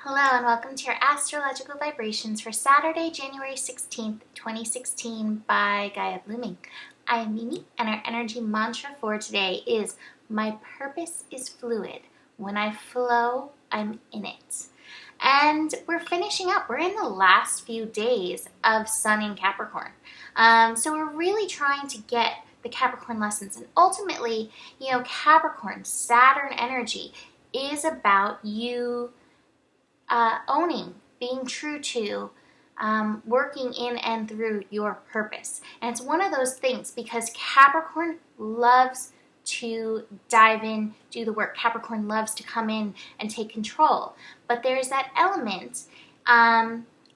Hello and welcome to your astrological vibrations for Saturday, January 16th, 2016 by Gaia Blooming. I am Mimi and our energy mantra for today is my purpose is fluid. When I flow, I'm in it. And we're finishing up. We're in the last few days of Sun in Capricorn. So we're really trying to get the Capricorn lessons. And ultimately, Capricorn, Saturn energy is about you owning, being true to, working in and through your purpose. And it's one of those things because Capricorn loves to dive in, do the work. Capricorn loves to come in and take control. But there's that element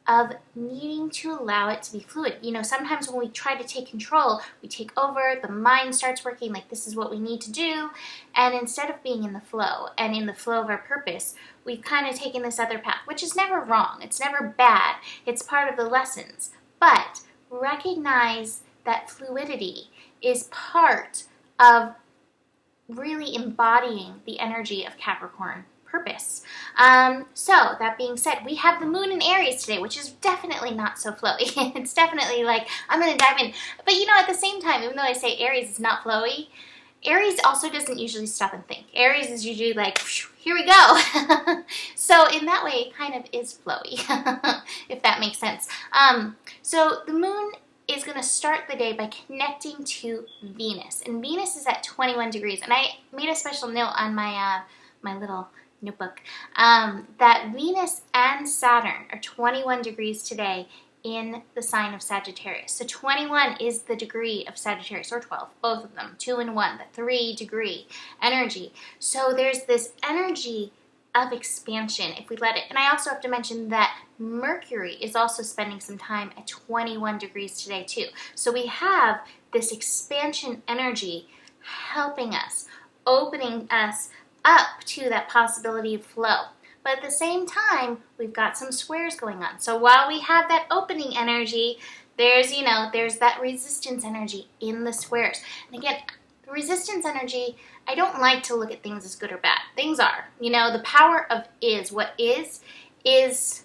of needing to allow it to be fluid. Sometimes when we try to take control, we take over, the mind starts working like this is what we need to do, and instead of being in the flow and in the flow of our purpose, we've kind of taken this other path, which is never wrong. It's never bad. It's part of the lessons. But recognize that fluidity is part of really embodying the energy of Capricorn purpose. So that being said, we have the moon in Aries today, which is definitely not so flowy. It's definitely like, I'm going to dive in. But at the same time, even though I say Aries is not flowy, Aries also doesn't usually stop and think. Aries is usually like, here we go. So in that way, it kind of is flowy, if that makes sense. So the moon is going to start the day by connecting to Venus. And Venus is at 21 degrees. And I made a special note on my little notebook that Venus and Saturn are 21 degrees today in the sign of Sagittarius. So 21 is the degree of Sagittarius, or 12, both of them, 2 and 1, the 3-degree energy. So there's this energy of expansion if we let it. And I also have to mention that Mercury is also spending some time at 21 degrees today too. So we have this expansion energy helping us, opening us up to that possibility of flow. But at the same time, we've got some squares going on. So while we have that opening energy, there's that resistance energy in the squares. And again, the resistance energy, I don't like to look at things as good or bad. Things are. The power of is. What is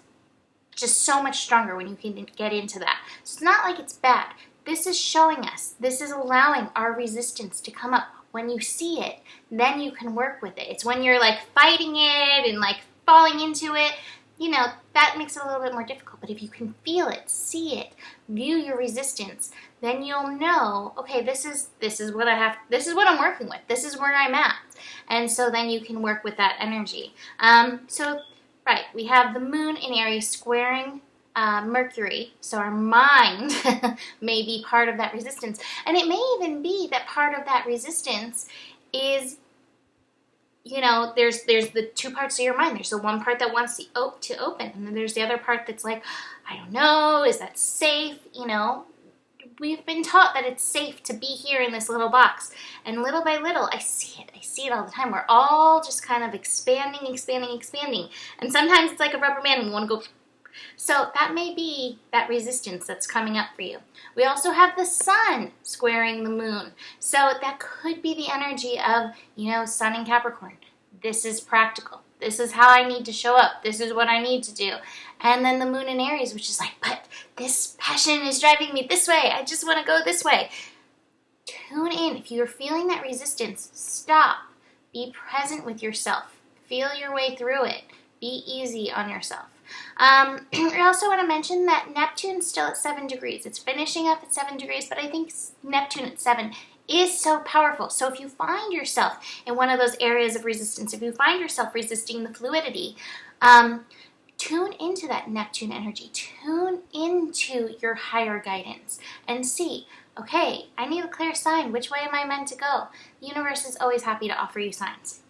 just so much stronger when you can get into that. So it's not like it's bad. This is showing us. This is allowing our resistance to come up. When you see it, then you can work with it. It's when you're like fighting it and like falling into it, that makes it a little bit more difficult. But if you can feel it, see it, view your resistance, then you'll know, okay, this is what I'm working with. This is where I'm at. And so then you can work with that energy. Right, we have the moon in Aries squaring Mercury, so our mind may be part of that resistance. And it may even be that part of that resistance is, there's the two parts of your mind. There's the one part that wants to open, and then there's the other part that's like, I don't know, is that safe? We've been taught that it's safe to be here in this little box. And little by little, I see it all the time. We're all just kind of expanding. And sometimes it's like a rubber band and we want to go. So that may be that resistance that's coming up for you. We also have the sun squaring the moon. So that could be the energy of, Sun in Capricorn. This is practical. This is how I need to show up. This is what I need to do. And then the moon in Aries, which is like, but this passion is driving me this way. I just want to go this way. Tune in. If you're feeling that resistance, stop. Be present with yourself. Feel your way through it. Be easy on yourself. I also want to mention that Neptune's still at 7 degrees. It's finishing up at 7 degrees, but I think Neptune at 7 is so powerful. So if you find yourself in one of those areas of resistance, if you find yourself resisting the fluidity, tune into that Neptune energy. Tune into your higher guidance and see, okay, I need a clear sign. Which way am I meant to go? The universe is always happy to offer you signs.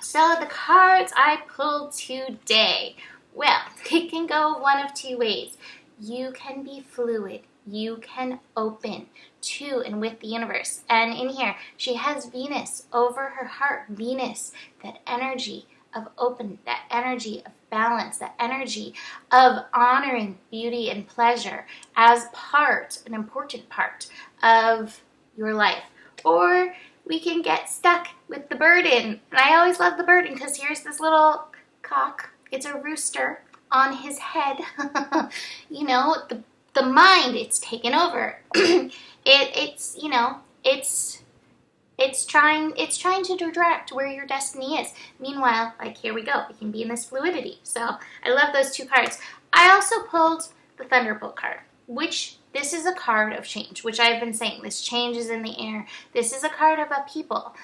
So the cards I pulled today, well, it can go one of two ways. You can be fluid. You can open to and with the universe. And in here, she has Venus over her heart. Venus, that energy of open, that energy of balance, that energy of honoring beauty and pleasure as an important part of your life. Or we can get stuck with the burden. And I always love the burden because here's this little cock It's a rooster on his head. You know, the mind, it's taken over. It's you know, it's trying to direct where your destiny is. Meanwhile, like, here we go. We can be in this fluidity. So I love those two cards. I also pulled the Thunderbolt card, which this is a card of change, which I've been saying. This change is in the air. This is a card of upheaval.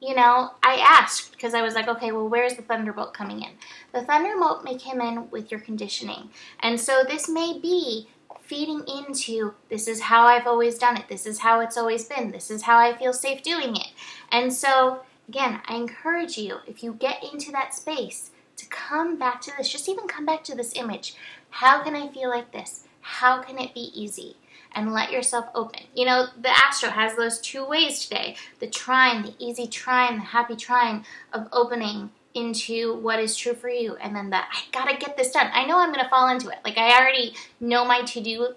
You know, I asked because I was like, okay, well, where's the Thunderbolt coming in? The Thunderbolt may come in with your conditioning. And so this may be feeding into, this is how I've always done it. This is how it's always been. This is how I feel safe doing it. And so, again, I encourage you, if you get into that space, to come back to this. Just even come back to this image. How can I feel like this? How can it be easy? And let yourself open. You know, the Astro has those two ways today. The Trine, the easy Trine, the happy Trine of opening into what is true for you. And then I gotta get this done. I know I'm gonna fall into it. Like, I already know my to-do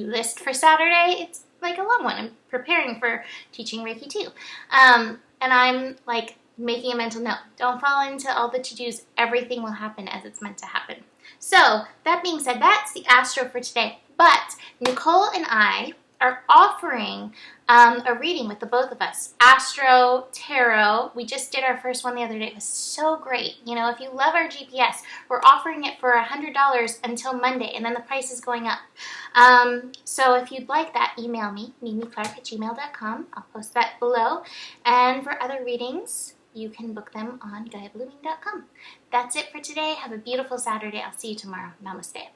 list for Saturday. It's like a long one. I'm preparing for teaching Reiki too. And I'm like making a mental note. Don't fall into all the to-dos. Everything will happen as it's meant to happen. So, that being said, that's the Astro for today. But Nicole and I are offering a reading with the both of us. Astro, Tarot. We just did our first one the other day. It was so great. You know, if you love our GPS, we're offering it for $100 until Monday, and then the price is going up. So if you'd like that, email me, mimiclark@gmail.com. I'll post that below. And for other readings, you can book them on GaiaBlooming.com. That's it for today. Have a beautiful Saturday. I'll see you tomorrow. Namaste.